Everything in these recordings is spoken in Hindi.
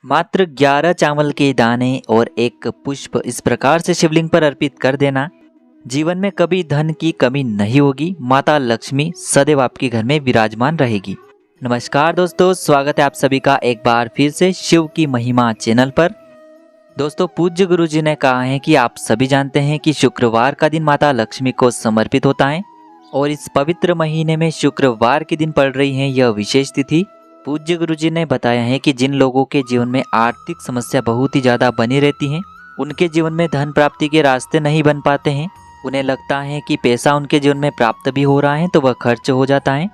मात्र 11 चावल के दाने और एक पुष्प इस प्रकार से शिवलिंग पर अर्पित कर देना, जीवन में कभी धन की कमी नहीं होगी। माता लक्ष्मी सदैव आपके घर में विराजमान रहेगी। नमस्कार दोस्तों, स्वागत है आप सभी का एक बार फिर से शिव की महिमा चैनल पर। दोस्तों, पूज्य गुरु जी ने कहा है कि आप सभी जानते हैं कि शुक्रवार का दिन माता लक्ष्मी को समर्पित होता है और इस पवित्र महीने में शुक्रवार के दिन पड़ रही है यह विशेष तिथि। पूज्य गुरु जी ने बताया है कि जिन लोगों के जीवन में आर्थिक समस्या बहुत ही ज़्यादा बनी रहती हैं, उनके जीवन में धन प्राप्ति के रास्ते नहीं बन पाते हैं। उन्हें लगता है कि पैसा उनके जीवन में प्राप्त भी हो रहा है तो वह खर्च हो जाता है,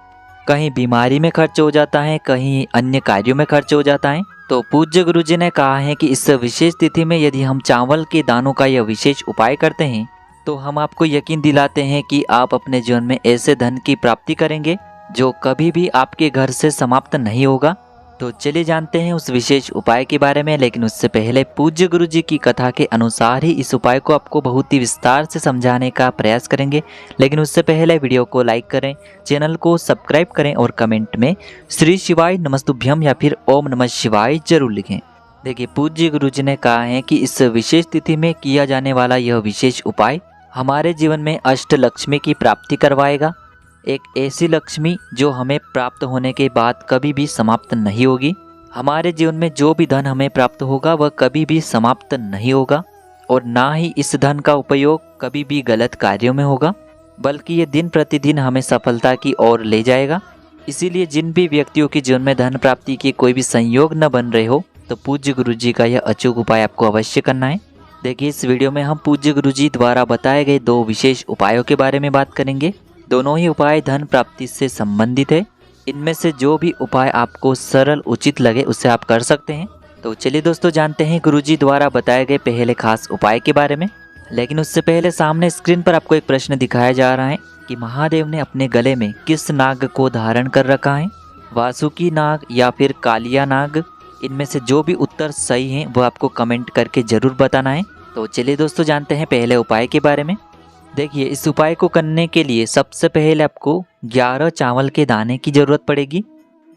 कहीं बीमारी में खर्च हो जाता है, कहीं अन्य कार्यों में खर्च हो जाता है। तो पूज्य गुरु जी ने कहा है कि इस विशेष तिथि में यदि हम चावल के दानों का यह विशेष उपाय करते हैं तो हम आपको यकीन दिलाते हैं कि आप अपने जीवन में ऐसे धन की प्राप्ति करेंगे जो कभी भी आपके घर से समाप्त नहीं होगा। तो चलिए जानते हैं उस विशेष उपाय के बारे में, लेकिन उससे पहले पूज्य गुरु जी की कथा के अनुसार ही इस उपाय को आपको बहुत ही विस्तार से समझाने का प्रयास करेंगे। लेकिन उससे पहले वीडियो को लाइक करें, चैनल को सब्सक्राइब करें और कमेंट में श्री शिवाय नमस्तुभ्यम या फिर ओम नमः शिवाय जरूर लिखें। देखिए, पूज्य गुरु जी ने कहा है कि इस विशेष तिथि में किया जाने वाला यह विशेष उपाय हमारे जीवन में अष्ट लक्ष्मी की प्राप्ति करवाएगा। एक ऐसी लक्ष्मी जो हमें प्राप्त होने के बाद कभी भी समाप्त नहीं होगी। हमारे जीवन में जो भी धन हमें प्राप्त होगा वह कभी भी समाप्त नहीं होगा और ना ही इस धन का उपयोग कभी भी गलत कार्यों में होगा, बल्कि ये दिन प्रतिदिन हमें सफलता की ओर ले जाएगा। इसीलिए जिन भी व्यक्तियों के जीवन में धन प्राप्ति के कोई भी संयोग न बन रहे हो तो पूज्य गुरु जी का यह अचूक उपाय आपको अवश्य करना है। देखिए, इस वीडियो में हम पूज्य गुरु जी द्वारा बताए गए दो विशेष उपायों के बारे में बात करेंगे। दोनों ही उपाय धन प्राप्ति से संबंधित है। इनमें से जो भी उपाय आपको सरल उचित लगे उसे आप कर सकते हैं। तो चलिए दोस्तों, जानते हैं गुरुजी द्वारा बताए गए पहले खास उपाय के बारे में। लेकिन उससे पहले सामने स्क्रीन पर आपको एक प्रश्न दिखाया जा रहा है कि महादेव ने अपने गले में किस नाग को धारण कर रखा है, वासुकी नाग या फिर कालिया नाग। इनमें से जो भी उत्तर सही है वो आपको कमेंट करके जरूर बताना है। तो चलिए दोस्तों, जानते हैं पहले उपाय के बारे में। देखिए, इस उपाय को करने के लिए सबसे पहले आपको 11 चावल के दाने की ज़रूरत पड़ेगी।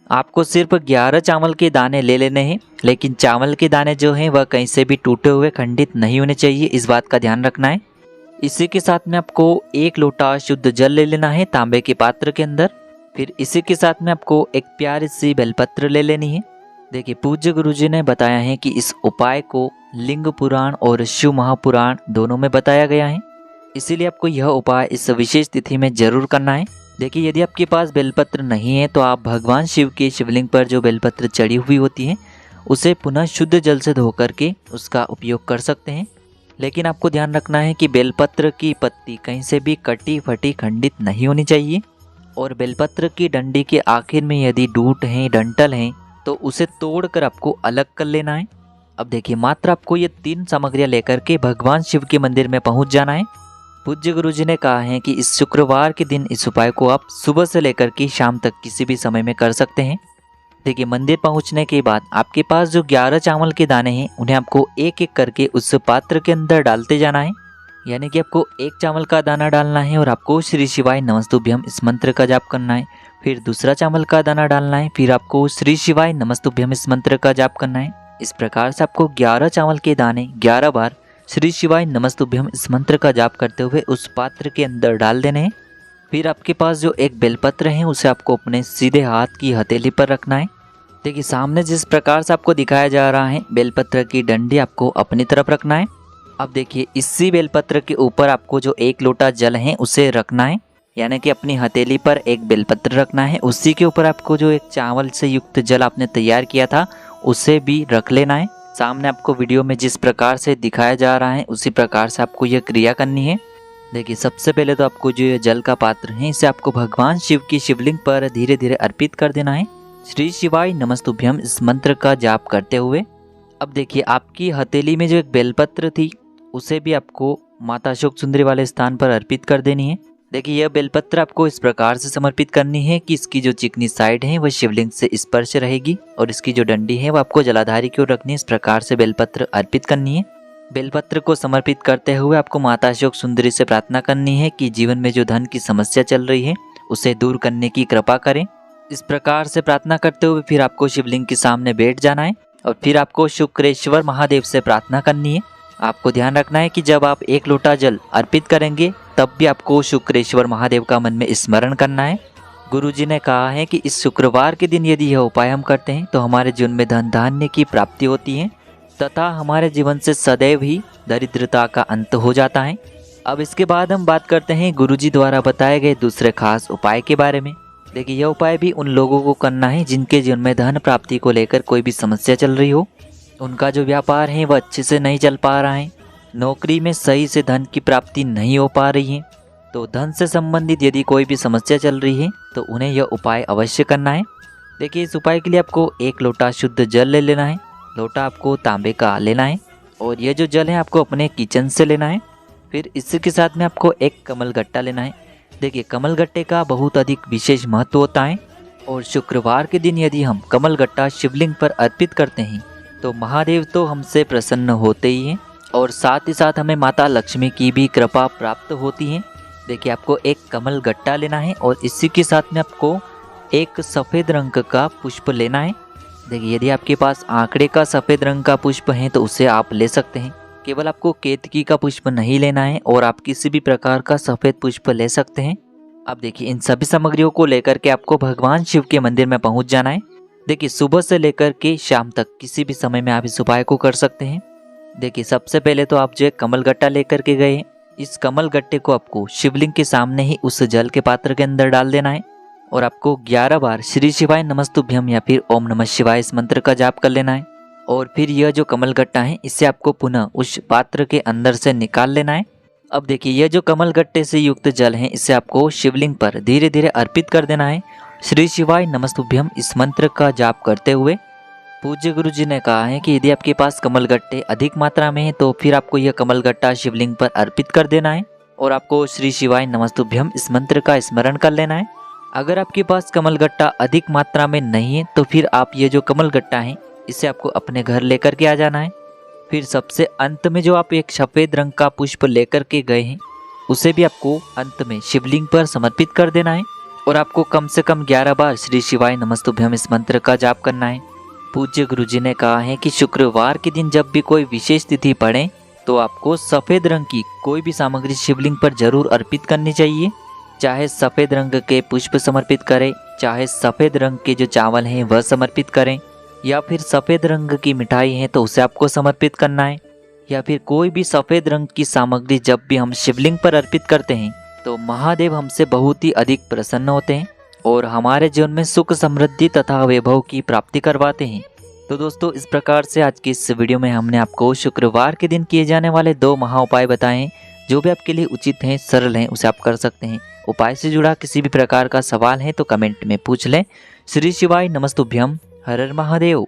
आपको सिर्फ 11 चावल के दाने ले लेने हैं, लेकिन चावल के दाने जो हैं वह कहीं से भी टूटे हुए खंडित नहीं होने चाहिए, इस बात का ध्यान रखना है। इसी के साथ में आपको 1 लोटा शुद्ध जल ले लेना है तांबे के पात्र के अंदर। फिर इसी के साथ में आपको एक प्यारी सी बेलपत्र ले लेनी है। देखिए, पूज्य गुरु जी ने बताया है कि इस उपाय को लिंग पुराण और शिव महापुराण दोनों में बताया गया है, इसीलिए आपको यह उपाय इस विशेष तिथि में जरूर करना है। देखिए, यदि आपके पास बेलपत्र नहीं है तो आप भगवान शिव के शिवलिंग पर जो बेलपत्र चढ़ी हुई होती है उसे पुनः शुद्ध जल से धो करके उसका उपयोग कर सकते हैं। लेकिन आपको ध्यान रखना है कि बेलपत्र की पत्ती कहीं से भी कटी फटी खंडित नहीं होनी चाहिए और बेलपत्र की डंडी के आखिर में यदि डूट हैं, डंटल हैं तो उसे तोड़कर आपको अलग कर लेना है। अब देखिए, मात्र आपको ये 3 सामग्रियाँ लेकर के भगवान शिव के मंदिर में पहुँच जाना है। पूज्य गुरु जी ने कहा है कि इस शुक्रवार के दिन इस उपाय को आप सुबह से लेकर के शाम तक किसी भी समय में कर सकते हैं। देखिए, मंदिर पहुंचने के बाद आपके पास जो 11 चावल के दाने हैं उन्हें आपको एक एक करके उस पात्र के अंदर डालते जाना है। यानी कि आपको 1 चावल का दाना डालना है और आपको श्री शिवाय नमस्तुभ्यम इस मंत्र का जाप करना है। फिर दूसरा चावल का दाना डालना है, फिर आपको श्री शिवाय नमस्तुभ्यम इस मंत्र का जाप करना है। इस प्रकार से आपको 11 चावल के दाने 11 बार श्री शिवाय नमस्तुभ्यम इस मंत्र का जाप करते हुए उस पात्र के अंदर डाल देने हैं। फिर आपके पास जो एक बेलपत्र है उसे आपको अपने सीधे हाथ की हथेली पर रखना है। देखिए, सामने जिस प्रकार से आपको दिखाया जा रहा है बेलपत्र की डंडी आपको अपनी तरफ रखना है। अब देखिए, इसी बेलपत्र के ऊपर आपको जो 1 लोटा जल है उसे रखना है, यानी कि अपनी हथेली पर एक बेलपत्र रखना है। उसी के ऊपर आपको जो एक चावल से युक्त जल आपने तैयार किया था उसे भी रख लेना है। सामने आपको वीडियो में जिस प्रकार से दिखाया जा रहा है उसी प्रकार से आपको यह क्रिया करनी है। देखिए, सबसे पहले तो आपको जो ये जल का पात्र है इसे आपको भगवान शिव की शिवलिंग पर धीरे धीरे अर्पित कर देना है, श्री शिवाय नमस्तुभ्यम इस मंत्र का जाप करते हुए। अब देखिए, आपकी हथेली में जो एक बेलपत्र थी उसे भी आपको माता अशोक सुंदरी वाले स्थान पर अर्पित कर देनी है। देखिए, यह बेलपत्र आपको इस प्रकार से समर्पित करनी है कि इसकी जो चिकनी साइड है वह शिवलिंग से स्पर्श रहेगी और इसकी जो डंडी है वो आपको जलाधारी की ओर रखनी है। इस प्रकार से बेलपत्र अर्पित करनी है। बेलपत्र को समर्पित करते हुए आपको माता अशोक सुंदरी से प्रार्थना करनी है कि जीवन में जो धन की समस्या चल रही है उसे दूर करने की कृपा करें। इस प्रकार से प्रार्थना करते हुए फिर आपको शिवलिंग के सामने बैठ जाना है और फिर आपको शुक्रेश्वर महादेव से प्रार्थना करनी है। आपको ध्यान रखना है कि जब आप 1 लोटा जल अर्पित करेंगे तब भी आपको शुक्रेश्वर महादेव का मन में स्मरण करना है। गुरुजी ने कहा है कि इस शुक्रवार के दिन यदि यह उपाय हम करते हैं तो हमारे जीवन में धन धान्य की प्राप्ति होती है तथा हमारे जीवन से सदैव ही दरिद्रता का अंत हो जाता है। अब इसके बाद हम बात करते हैं गुरुजी द्वारा बताए गए दूसरे खास उपाय के बारे में। देखिए, यह उपाय भी उन लोगों को करना है जिनके जीवन में धन प्राप्ति को लेकर कोई भी समस्या चल रही हो, उनका जो व्यापार है वह अच्छे से नहीं चल पा रहा है, नौकरी में सही से धन की प्राप्ति नहीं हो पा रही है, तो धन से संबंधित यदि कोई भी समस्या चल रही है तो उन्हें यह उपाय अवश्य करना है। देखिए, इस उपाय के लिए आपको 1 लोटा शुद्ध जल ले लेना है। लोटा आपको तांबे का लेना है और यह जो जल है आपको अपने किचन से लेना है। फिर इसी के साथ में आपको एक कमल गट्टा लेना है। देखिए, कमल गट्टे का बहुत अधिक विशेष महत्व होता है और शुक्रवार के दिन यदि हम कमल गट्टा शिवलिंग पर अर्पित करते हैं तो महादेव तो हमसे प्रसन्न होते ही हैं और साथ ही साथ हमें माता लक्ष्मी की भी कृपा प्राप्त होती है। देखिए, आपको एक कमल गट्टा लेना है और इसी के साथ में आपको एक सफ़ेद रंग का पुष्प लेना है। देखिए, यदि आपके पास आंकड़े का सफ़ेद रंग का पुष्प है तो उसे आप ले सकते हैं। केवल आपको केतकी का पुष्प नहीं लेना है और आप किसी भी प्रकार का सफ़ेद पुष्प ले सकते हैं। अब देखिए, इन सभी सामग्रियों को लेकर के आपको भगवान शिव के मंदिर में पहुंच जाना है। देखिए, सुबह से लेकर के शाम तक किसी भी समय में आप इस उपाय को कर सकते हैं। देखिए, सबसे पहले तो आप जो है कमल गट्टा लेकर के गए हैं, इस कमल गट्टे को आपको शिवलिंग के सामने ही उस जल के पात्र के अंदर डाल देना है और आपको 11 बार श्री शिवाय नमस्तुभ्यम या फिर ओम नमः शिवाय इस मंत्र का जाप कर लेना है। और फिर यह जो कमल गट्टा है इसे आपको पुनः उस पात्र के अंदर से निकाल लेना है। अब देखिए, यह जो कमल गट्टे से युक्त जल है इसे आपको शिवलिंग पर धीरे धीरे अर्पित कर देना है श्री शिवाय नमस्तुभ्यम इस मंत्र का जाप करते हुए। पूज्य गुरु जी ने कहा है कि यदि आपके पास कमल गट्टे अधिक मात्रा में है तो फिर आपको यह कमल गट्टा शिवलिंग पर अर्पित कर देना है और आपको श्री शिवाय नमस्तुभ्यम इस मंत्र का स्मरण कर लेना है। अगर आपके पास कमल गट्टा अधिक मात्रा में नहीं है तो फिर आप ये जो कमल गट्टा है इसे आपको अपने घर लेकर के आ जाना है। फिर सबसे अंत में जो आप एक सफ़ेद रंग का पुष्प लेकर के गए हैं उसे भी आपको अंत में शिवलिंग पर समर्पित कर देना है और आपको कम से कम 11 बार श्री शिवाय नमस्तुभ्यम इस मंत्र का जाप करना है। पूज्य गुरुजी ने कहा है कि शुक्रवार के दिन जब भी कोई विशेष तिथि पड़े तो आपको सफ़ेद रंग की कोई भी सामग्री शिवलिंग पर जरूर अर्पित करनी चाहिए। चाहे सफ़ेद रंग के पुष्प समर्पित करें, चाहे सफ़ेद रंग के जो चावल हैं वह समर्पित करें, या फिर सफ़ेद रंग की मिठाई है तो उसे आपको समर्पित करना है, या फिर कोई भी सफ़ेद रंग की सामग्री जब भी हम शिवलिंग पर अर्पित करते हैं तो महादेव हमसे बहुत ही अधिक प्रसन्न होते हैं और हमारे जीवन में सुख समृद्धि तथा वैभव की प्राप्ति करवाते हैं। तो दोस्तों, इस प्रकार से आज की इस वीडियो में हमने आपको शुक्रवार के दिन किए जाने वाले 2 महा उपाय बताए हैं। जो भी आपके लिए उचित हैं, सरल हैं, उसे आप कर सकते हैं। उपाय से जुड़ा किसी भी प्रकार का सवाल है तो कमेंट में पूछ लें। श्री शिवाय नमस्तुभ्यम। हर हर महादेव।